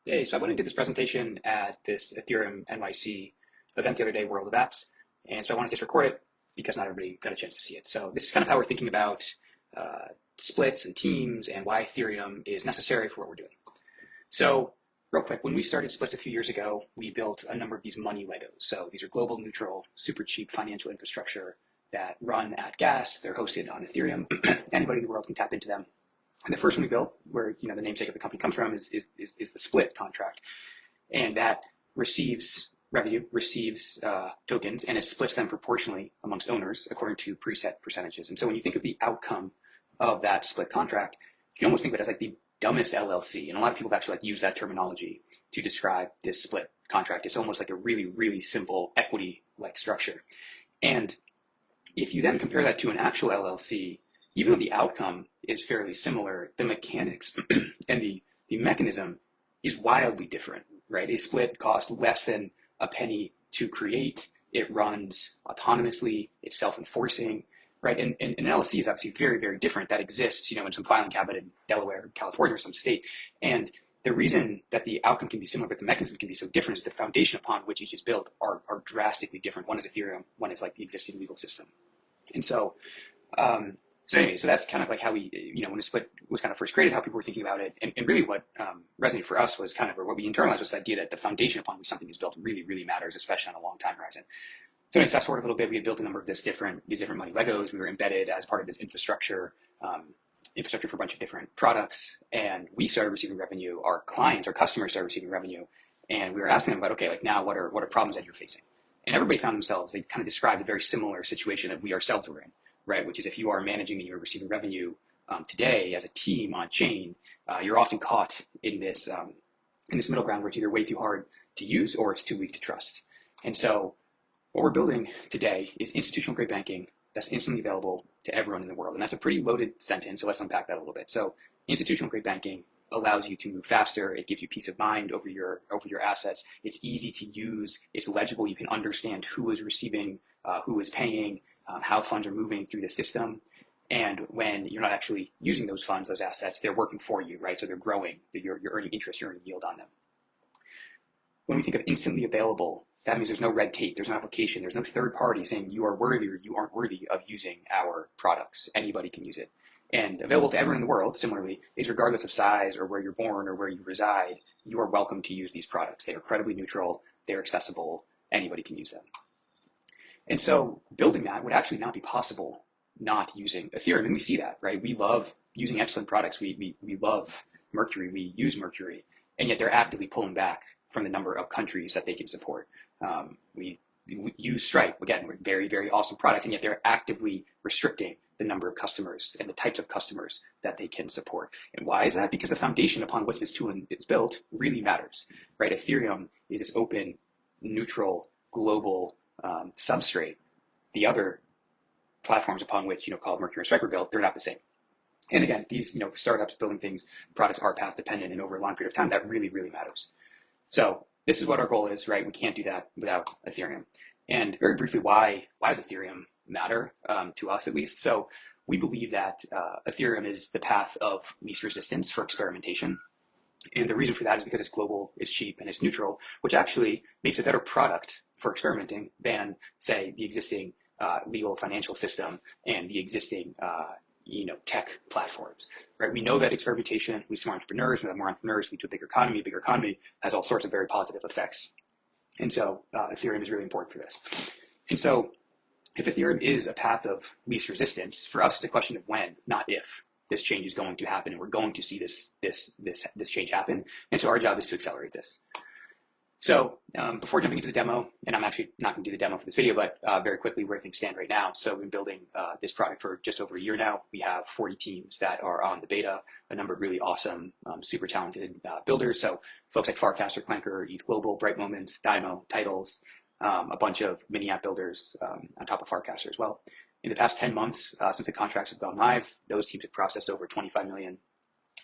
Hey, so I went and did this presentation at this Ethereum NYC event the other day, World of Apps. And so I wanted to just record it because not everybody got a chance to see it. So this is kind of how we're thinking about uh, splits and teams and why Ethereum is necessary for what we're doing. So real quick, when we started splits a few years ago, we built a number of these money Legos. So these are global neutral, super cheap financial infrastructure that run at gas. They're hosted on Ethereum. Anybody in the world can tap into them. And the first one we built, where the namesake of the company comes from, is the split contract, and that receives revenue, receives tokens, and it splits them proportionally amongst owners according to preset percentages. And so when you think of the outcome of that split contract, you can almost think of it as like the dumbest LLC. And a lot of people have actually used that terminology to describe this split contract. It's almost like a really, really simple equity-like structure. And if you then compare that to an actual LLC, even though the outcome is fairly similar, the mechanics and the mechanism is wildly different, right? A split costs less than a penny to create. It runs autonomously. It's self-enforcing, right? And an LLC is obviously very, very different. That exists, in some filing cabinet in Delaware, California, or some state. And the reason that the outcome can be similar, but the mechanism can be so different is the foundation upon which each is built are drastically different. One is Ethereum, one is like the existing legal system. And so that's kind of like how we, when a split was kind of first created, how people were thinking about it. And really what resonated for us was kind of, or what we internalized was this idea that the foundation upon which something is built really, really matters, especially on a long time horizon. So anyways, fast forward a little bit, we had built a number of these different money Legos. We were embedded as part of this infrastructure for a bunch of different products. And we started receiving revenue. Our clients, our customers started receiving revenue. And we were asking them about, okay, like now what are problems that you're facing? And everybody found themselves, they kind of described a very similar situation that we ourselves were in. Right, which is if you are managing and you're receiving revenue today as a team on chain, you're often caught in this middle ground where it's either way too hard to use or it's too weak to trust. And so what we're building today is institutional grade banking that's instantly available to everyone in the world. And that's a pretty loaded sentence, so let's unpack that a little bit. So institutional grade banking allows you to move faster. It gives you peace of mind over your assets. It's easy to use. It's legible. You can understand who is receiving, who is paying, how funds are moving through the system. And when you're not actually using those funds, those assets, they're working for you, right? So they're growing. You're earning interest, you're earning yield on them. When we think of instantly available, that means there's no red tape, there's no application, there's no third party saying you are worthy or you aren't worthy of using our products. Anybody can use it. And available to everyone in the world, similarly, is regardless of size or where you're born or where you reside, you are welcome to use these products. They are credibly neutral, they're accessible, anybody can use them. And so building that would actually not be possible not using Ethereum. And we see that, right? We love using excellent products. We love Mercury. We use Mercury. And yet they're actively pulling back from the number of countries that they can support. We use Stripe. Again, we're very, very awesome products. And yet they're actively restricting the number of customers and the types of customers that they can support. And why is that? Because the foundation upon which this tool is built really matters, right? Ethereum is this open, neutral, global substrate. The other platforms upon which called Mercury and Stripe were built, they're not the same. And again, these startups building things, products are path dependent, and over a long period of time, that really, really matters. So this is what our goal is, right? We can't do that without Ethereum. And very briefly, why does Ethereum matter to us at least? So we believe that Ethereum is the path of least resistance for experimentation. And the reason for that is because it's global, it's cheap, and it's neutral, which actually makes a better product for experimenting than, say, the existing legal financial system and the existing tech platforms. Right? We know that experimentation leads to more entrepreneurs. We have more entrepreneurs lead to a bigger economy. A bigger economy has all sorts of very positive effects. And so Ethereum is really important for this. And so if Ethereum is a path of least resistance, for us, it's a question of when, not if, this change is going to happen, and we're going to see this change happen. And so our job is to accelerate this. So before jumping into the demo, and I'm actually not going to do the demo for this video, but very quickly where things stand right now. So we've been building this product for just over a year now. We have 40 teams that are on the beta, a number of really awesome, super talented builders. So folks like Farcaster, Clanker, ETH Global, Bright Moments, Dymo, Titles, a bunch of mini app builders on top of Farcaster as well. In the past 10 months, since the contracts have gone live, those teams have processed over 25 million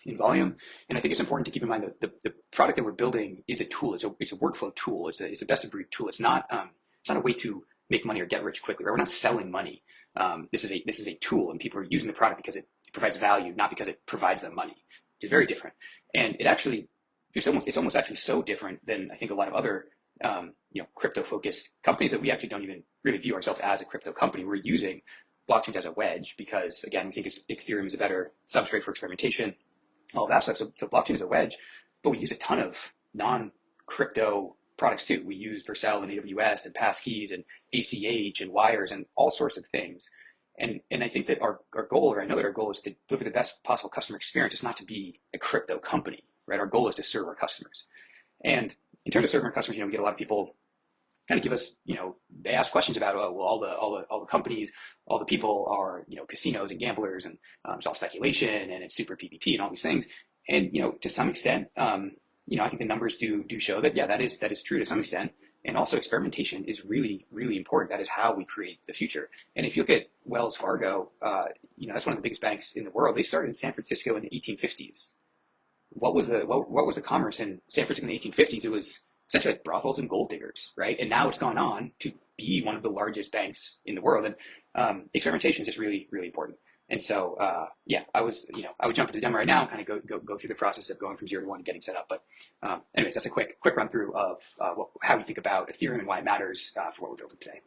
in volume. And I think it's important to keep in mind that the product that we're building is a tool. It's a workflow tool. It's a best of breed tool. It's not a way to make money or get rich quickly. Right? We're not selling money. This is a tool, and people are using the product because it provides value, not because it provides them money. It's very different. And it actually it's almost actually so different than I think a lot of other crypto focused companies that we actually don't even really view ourselves as a crypto company. We're using blockchains as a wedge because, again, we think Ethereum is a better substrate for experimentation, all of that stuff. So blockchain is a wedge, but we use a ton of non-crypto products too. We use Vercel and AWS and passkeys and ACH and wires and all sorts of things. And I think that our goal, or I know that our goal, is to deliver the best possible customer experience. It's not to be a crypto company, right? Our goal is to serve our customers. And in terms of serving our customers, we get a lot of people kind of give us, they ask questions about, oh, well, all the companies, all the people are, casinos and gamblers, and it's all speculation, and it's super PvP and all these things. And to some extent, I think the numbers do show that, yeah, that is true to some extent. And also, experimentation is really, really important. That is how we create the future. And if you look at Wells Fargo, that's one of the biggest banks in the world. They started in San Francisco in the 1850s. What was the commerce in San Francisco in the 1850s? It was essentially like brothels and gold diggers, right? And now it's gone on to be one of the largest banks in the world. And experimentation is just really, really important. And so, I would jump into the demo right now and kind of go through the process of going from 0 to 1 and getting set up. But anyways, that's a quick run through of how we think about Ethereum and why it matters for what we're building today.